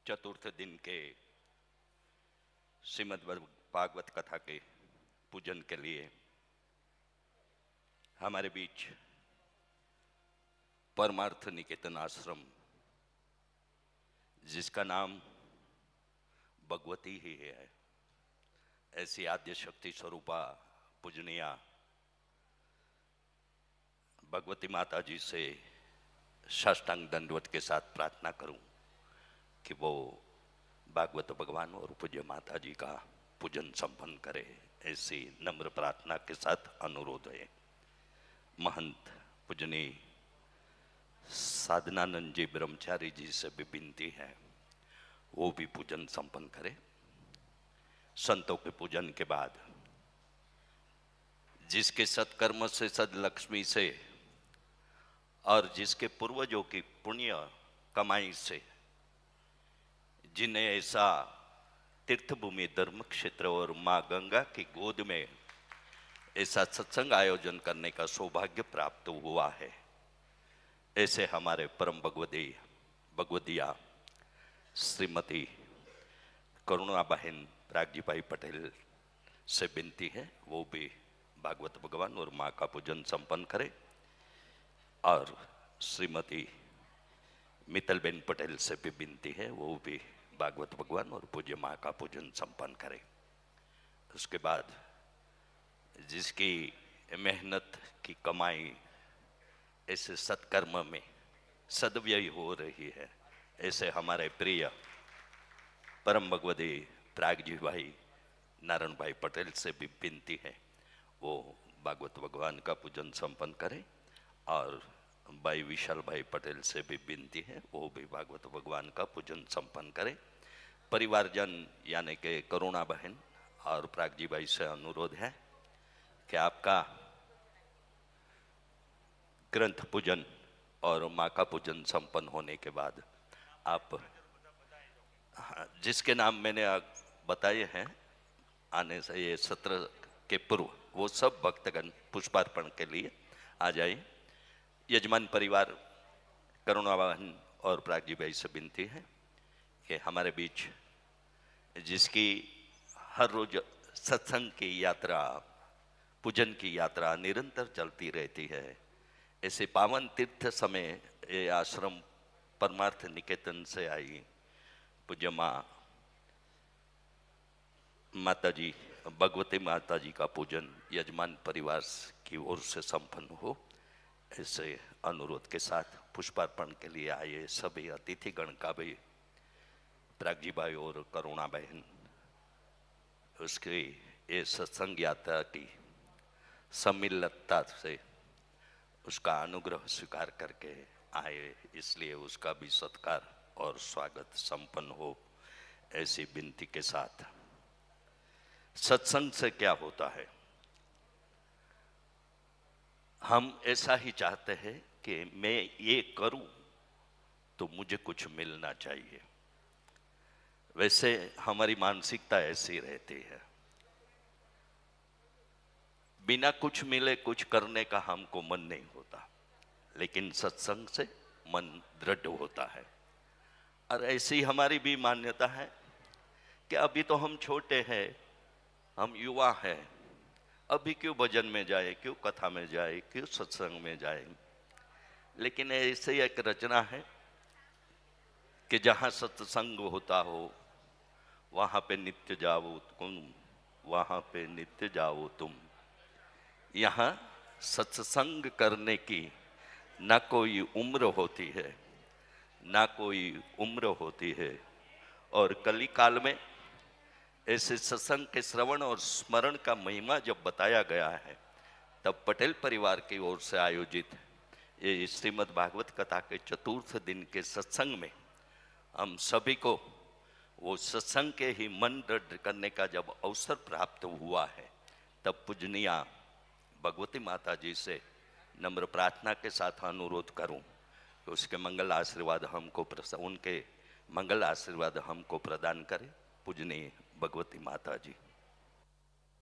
चतुर्थ दिन के श्रीमद् भागवत कथा के पूजन के लिए हमारे बीच परमार्थ निकेतन आश्रम, जिसका नाम भगवती ही है, ऐसी आद्य शक्ति स्वरूपा पूजनिया भगवती माता जी से साष्टांग दंडवत के साथ प्रार्थना करूं कि वो भागवत भगवान और पूज्य माता जी का पूजन संपन्न करे। ऐसी नम्र प्रार्थना के साथ अनुरोध है। महंत पूजनी साधनानंद जी ब्रह्मचारी जी से भी विनती है वो भी पूजन संपन्न करे। संतों के पूजन के बाद जिसके सत्कर्म से सदलक्ष्मी से और जिसके पूर्वजों की पुण्य कमाई से जिन्हें ऐसा तीर्थभूमि धर्म क्षेत्र और माँ गंगा की गोद में ऐसा सत्संग आयोजन करने का सौभाग्य प्राप्त हुआ है, ऐसे हमारे परम भगवतिया श्रीमती करुणा बहन प्रागजी भाई पटेल से विनती है वो भी भागवत भगवान और माँ का पूजन संपन्न करे। और श्रीमती मित्तलबेन पटेल से भी विनती है वो भी भागवत भगवान और पूज्य माँ का पूजन संपन्न करे। उसके बाद जिसकी मेहनत की कमाई ऐसे सत्कर्म में सदव्यय हो रही है, ऐसे हमारे प्रिय परम भगवती प्रागजी भाई नारायण भाई पटेल से भी विनती है वो भागवत भगवान का पूजन संपन्न करे। और भाई विशाल भाई पटेल से भी विनती है वो भी भागवत भगवान का पूजन संपन्न करे। परिवारजन यानी के करुणा बहन और प्रागजी भाई से अनुरोध है कि आपका ग्रंथ पूजन और माँ का पूजन संपन्न होने के बाद आप जिसके नाम मैंने बताए हैं आने से ये सत्र के पूर्व वो सब भक्तगण पुष्पार्पण के लिए आ जाए। यजमान परिवार करुणा बहन और प्रागजी भाई से विनती है कि हमारे बीच जिसकी हर रोज सत्संग की यात्रा पूजन की यात्रा निरंतर चलती रहती है, ऐसे पावन तीर्थ समय ये आश्रम परमार्थ निकेतन से आई पूज्य माता जी भगवती माता जी का पूजन यजमान परिवार की ओर से संपन्न हो, ऐसे अनुरोध के साथ पुष्पार्पण के लिए आए सभी अतिथिगण का भी प्रागजी भाई और करुणा बहन उसकी ये सत्संग यात्रा की सम्मिलितता से उसका अनुग्रह स्वीकार करके आए, इसलिए उसका भी सत्कार और स्वागत संपन्न हो, ऐसी विनती के साथ। सत्संग से क्या होता है, हम ऐसा ही चाहते हैं कि मैं ये करूं तो मुझे कुछ मिलना चाहिए। वैसे हमारी मानसिकता ऐसी रहती है, बिना कुछ मिले कुछ करने का हमको मन नहीं होता, लेकिन सत्संग से मन दृढ़ होता है। और ऐसी हमारी भी मान्यता है कि अभी तो हम छोटे हैं, हम युवा हैं, अभी क्यों भजन में जाए, क्यों कथा में जाए, क्यों सत्संग में जाए। लेकिन ऐसे एक रचना है कि जहाँ सत्संग होता हो वहाँ पे नित्य जाओ तुम, वहाँ पे नित्य जाओ तुम। यहाँ सत्संग करने की ना कोई उम्र होती है, ना कोई उम्र होती है। और कली काल में ऐसे सत्संग के श्रवण और स्मरण का महिमा जब बताया गया है, तब पटेल परिवार की ओर से आयोजित ये श्रीमद् भागवत कथा के चतुर्थ दिन के सत्संग में हम सभी को वो सत्संग के ही मन दृढ़ करने का जब अवसर प्राप्त हुआ है, तब पूजनिया भगवती माता जी से नम्र प्रार्थना के साथ अनुरोध करूं कि उसके मंगल आशीर्वाद हमको उनके मंगल आशीर्वाद हमको प्रदान करें। पूजनीय भगवती माता जी।